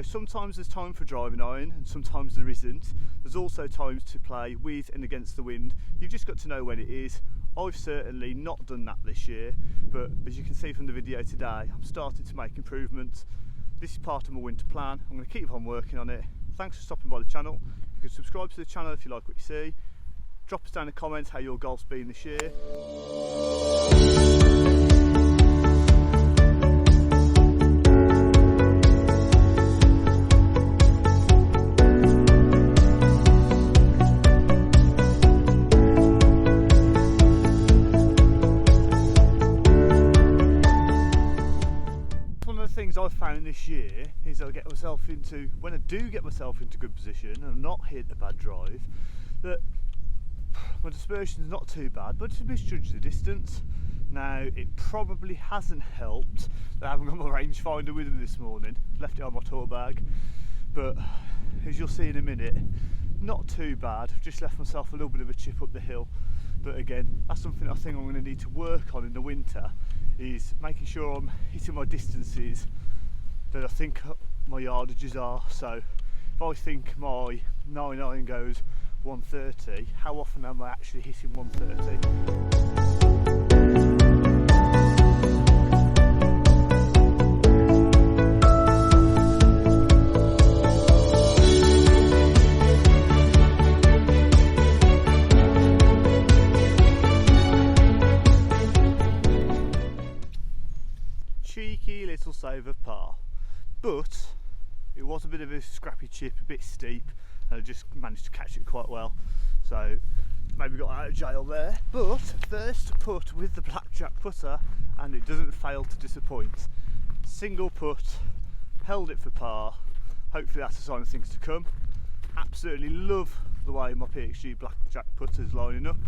Sometimes there's time for driving iron and sometimes there isn't. There's also times to play with and against the wind. You've just got to know when it is. I've certainly not done that this year, but as you can see from the video today, I'm starting to make improvements. This is part of my winter plan. I'm going to keep on working on it. Thanks for stopping by the channel. You can subscribe to the channel if you like what you see. Drop us down in the comments how your golf's been this year. I've found this year is I get myself into, when I do get myself into good position and I'm not hit a bad drive, that my dispersion is not too bad, but to misjudge the distance. Now it probably hasn't helped that I haven't got my rangefinder with me this morning, left it on my tour bag, but as you'll see in a minute, not too bad. I've just left myself a little bit of a chip up the hill, but again, that's something I think I'm going to need to work on in the winter, is making sure I'm hitting my distances that I think my yardages are. So if I think my 9 iron goes 130, how often am I actually hitting 130? Cheeky little save of par, but it was a bit of a scrappy chip, a bit steep, and I just managed to catch it quite well, so maybe got out of jail there. But first putt with the blackjack putter, and it doesn't fail to disappoint. Single putt, held it for par. Hopefully that's a sign of things to come. Absolutely love the way my PXG blackjack putter is lining up.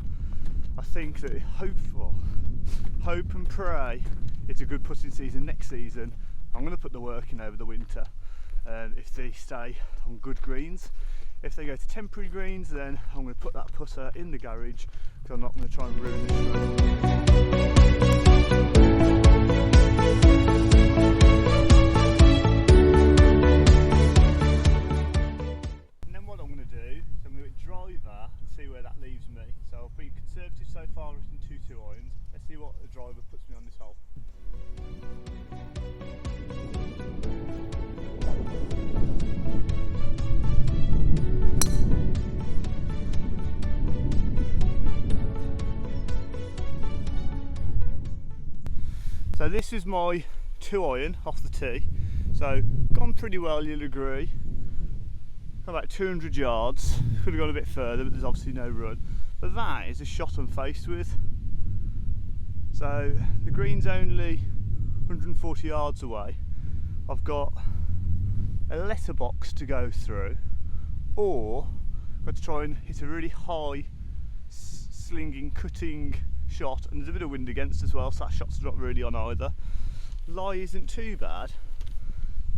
I think that hope and pray it's a good putting season next season. I'm going to put the work in over the winter, and if they stay on good greens. If they go to temporary greens, then I'm going to put that putter in the garage, because I'm not going to try and ruin this stroke. And then what I'm going to do is I'm going to hit driver and see where that leaves me. So I've been conservative so far with 2 irons. Let's see what the driver puts me on this hole. So this is my 2 iron off the tee, so gone pretty well, you'll agree. About 200 yards, could have gone a bit further, but there's obviously no run. But that is a shot I'm faced with. So the green's only 140 yards away. I've got a letterbox to go through, or I've got to try and hit a really high slinging, cutting shot, and there's a bit of wind against as well, so that shot's not really on either. Lie isn't too bad,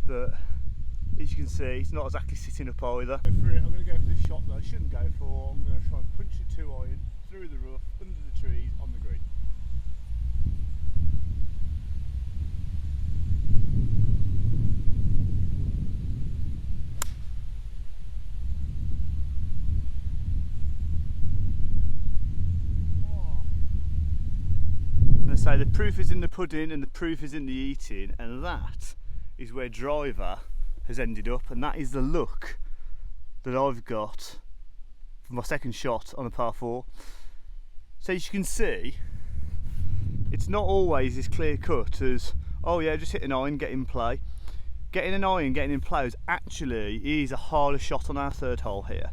but as you can see, it's not exactly sitting up either. I'm going to go for this shot that I shouldn't go for. I'm going to try and punch a 2 iron through the rough, under the trees, on the green. So the proof is in the pudding and the proof is in the eating, and that is where driver has ended up, and that is the look that I've got for my second shot on a par 4. So as you can see, it's not always as clear cut as, oh yeah, just hit an iron, get in play. Getting an iron, getting in play is a harder shot on our 3rd hole here.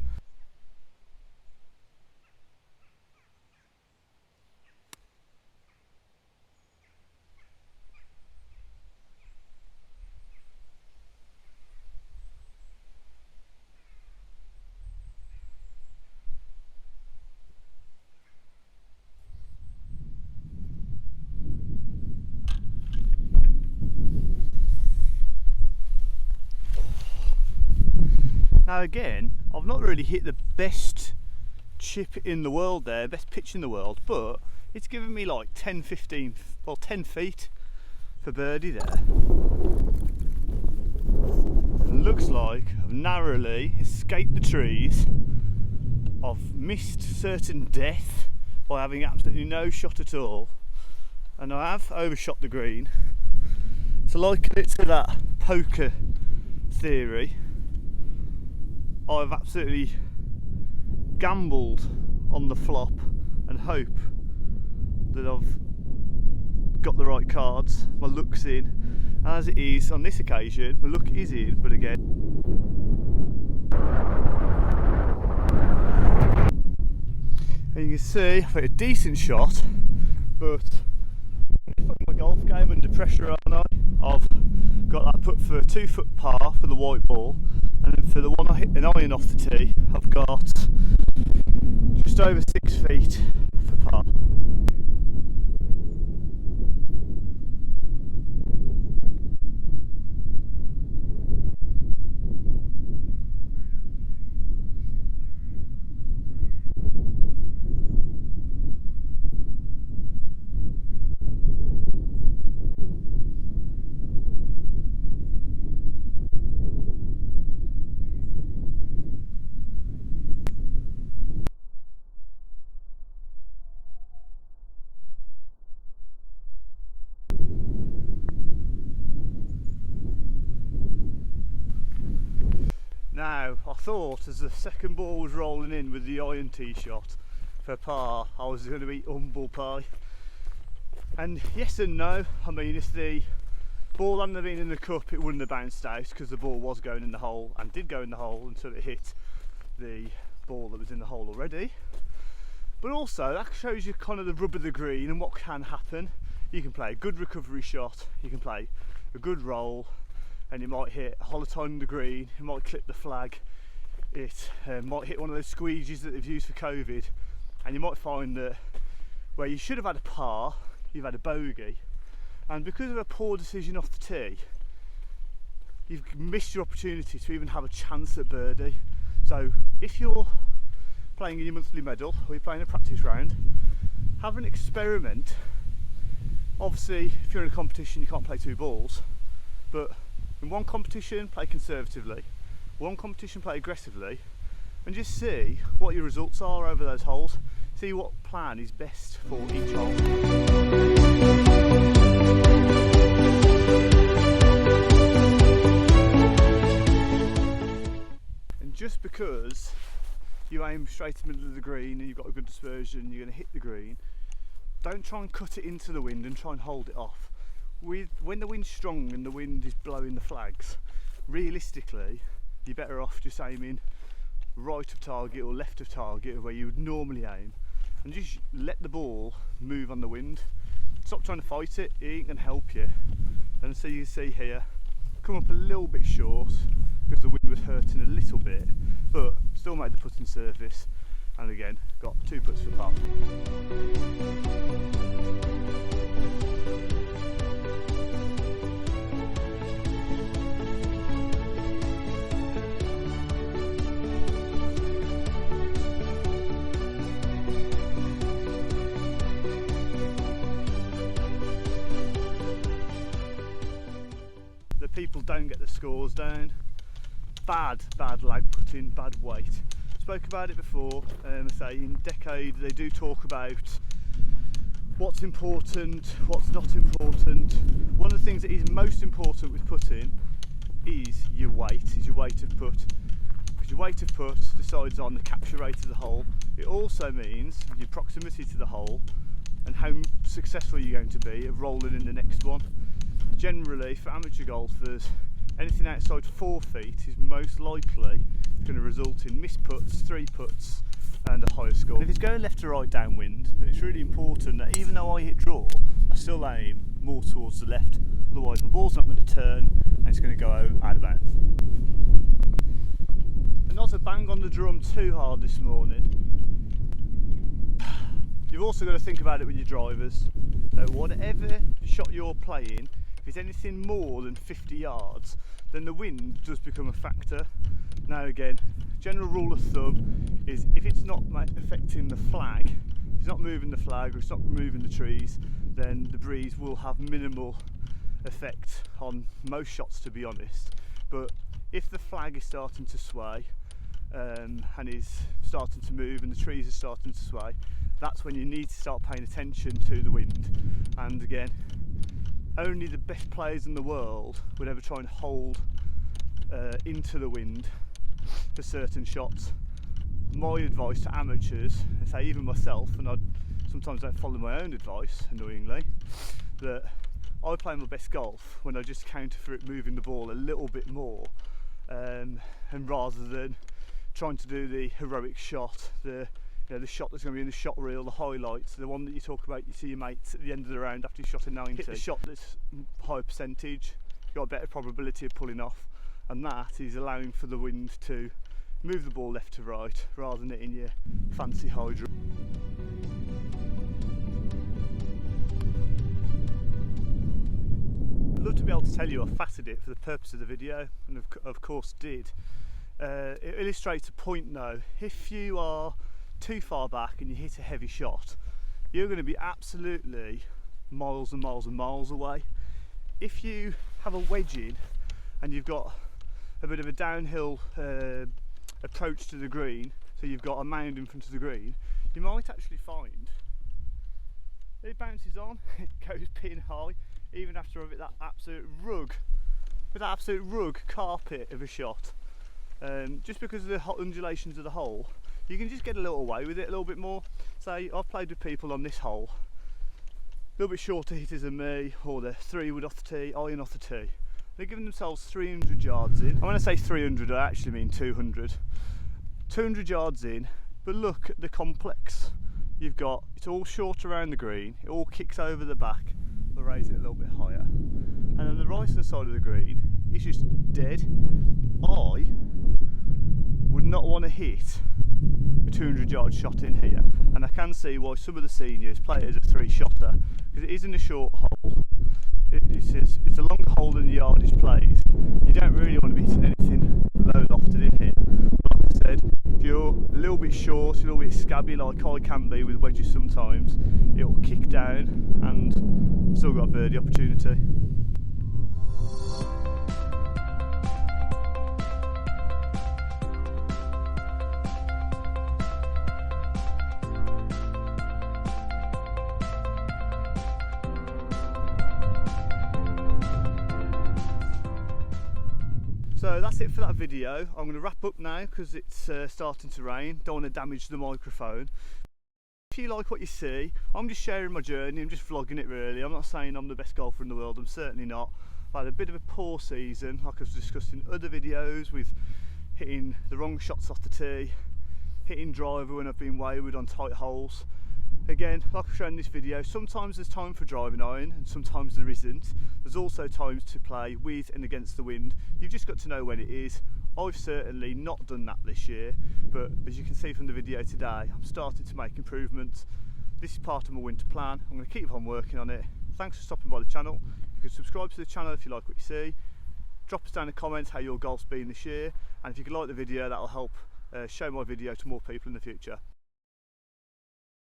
Now again, I've not really hit the best chip in the world there, best pitch in the world, but it's given me like 10 feet for birdie there. and looks like I've narrowly escaped the trees. I've missed certain death by having absolutely no shot at all, and I have overshot the green. To liken it to that poker theory, I've absolutely gambled on the flop and hope that I've got the right cards, my luck's in. As it is on this occasion, my luck is in, but again, and you can see I've hit a decent shot, but my golf game under pressure, aren't I? I've got that put for a 2 foot par for the white ball, and then for the one I hit an iron off the tee, I've got just over 6 feet for par. Now, I thought as the second ball was rolling in with the iron tee shot for par, I was going to eat humble pie. And yes and no. I mean, if the ball hadn't been in the cup, it wouldn't have bounced out, because the ball was going in the hole and did go in the hole until it hit the ball that was in the hole already. But also, that shows you kind of the rub of the green and what can happen. You can play a good recovery shot, you can play a good roll, and you might hit a hollow tine on the green, it might clip the flag, it might hit one of those squeegees that they've used for COVID, and you might find that where you should have had a par, you've had a bogey, and because of a poor decision off the tee, you've missed your opportunity to even have a chance at birdie. So if you're playing in your monthly medal, or you're playing a practice round, have an experiment. Obviously, if you're in a competition, you can't play 2 balls, but in one competition, play conservatively, one competition, play aggressively, and just see what your results are over those holes. See what plan is best for each hole. And just because you aim straight in the middle of the green and you've got a good dispersion, you're going to hit the green, don't try and cut it into the wind and try and hold it off. When the wind's strong and the wind is blowing the flags, realistically you're better off just aiming right of target or left of target where you would normally aim, and just let the ball move on the wind. Stop trying to fight it, it ain't going to help you. And so you can see here, come up a little bit short because the wind was hurting a little bit, but still made the putting surface, and again got 2 putts for par. People don't get the scores down. Bad lag putting, bad weight. Spoke about it before. I say in Decade they do talk about what's important, what's not important. One of the things that is most important with putting is your weight of put. Because your weight of put decides on the capture rate of the hole. It also means your proximity to the hole and how successful you're going to be at rolling in the next one. Generally, for amateur golfers, anything outside 4 feet is most likely going to result in missed putts, 3 putts, and a higher score. If it's going left to right downwind, then it's really important that even though I hit draw, I still aim more towards the left. Otherwise, the ball's not going to turn and it's going to go out of bounds. And not to bang on the drum too hard this morning, you've also got to think about it with your drivers. So whatever shot you're playing, if it's anything more than 50 yards, then the wind does become a factor. Now again, general rule of thumb is if it's not affecting the flag, if it's not moving the flag or it's not moving the trees, then the breeze will have minimal effect on most shots, to be honest. But if the flag is starting to sway and is starting to move and the trees are starting to sway, that's when you need to start paying attention to the wind. And again, only the best players in the world would ever try and hold into the wind for certain shots. My advice to amateurs, I say even myself, and I sometimes don't follow my own advice, annoyingly, that I play my best golf when I just counter for it moving the ball a little bit more, and rather than trying to do the heroic shot, the shot that's going to be in the shot reel, the highlights, the one that you talk about, you see your mates at the end of the round after you shot a 90. Hit the shot that's high percentage, you've got a better probability of pulling off, and that is allowing for the wind to move the ball left to right rather than hitting your fancy hydro. I'd love to be able to tell you I fatted it for the purpose of the video, and of course did. It illustrates a point though. If you are too far back and you hit a heavy shot, you're going to be absolutely miles and miles and miles away. If you have a wedge in and you've got a bit of a downhill approach to the green, so you've got a mound in front of the green, you might actually find it bounces on, it goes pin high, even after that absolute rug carpet of a shot. Just because of the undulations of the hole, you can just get a little away with it a little bit more. Say I've played with people on this hole, a little bit shorter hitters than me, or the 3 wood off the tee, iron off the tee. They're giving themselves 300 yards in. And when I say 300, I actually mean 200. 200 yards in, but look at the complex. You've got, it's all short around the green, it all kicks over the back, we'll raise it a little bit higher. And on the right hand side of the green, it's just dead. I would not want to hit a 200 yard shot in here, and I can see why some of the seniors play it as a 3-shotter, because it isn't a short hole. It's a longer hole than the yardage plays. You don't really want to be hitting anything low lofted in here. But like I said, if you're a little bit short, a little bit scabby like I can be with wedges sometimes, it'll kick down and still got a birdie opportunity. So that's it for that video. I'm going to wrap up now because it's starting to rain. Don't want to damage the microphone. If you like what you see, I'm just sharing my journey, I'm just vlogging it really. I'm not saying I'm the best golfer in the world, I'm certainly not. I've had a bit of a poor season, like I was discussing in other videos, with hitting the wrong shots off the tee, hitting driver when I've been wayward on tight holes. Again, like I've shown in this video, sometimes there's time for driving iron and sometimes there isn't. There's also times to play with and against the wind. You've just got to know when it is. I've certainly not done that this year, but as you can see from the video today, I'm starting to make improvements. This is part of my winter plan. I'm going to keep on working on it. Thanks for stopping by the channel. You can subscribe to the channel if you like what you see. Drop us down in the comments how your golf's been this year, and if you can like the video, that'll help show my video to more people in the future.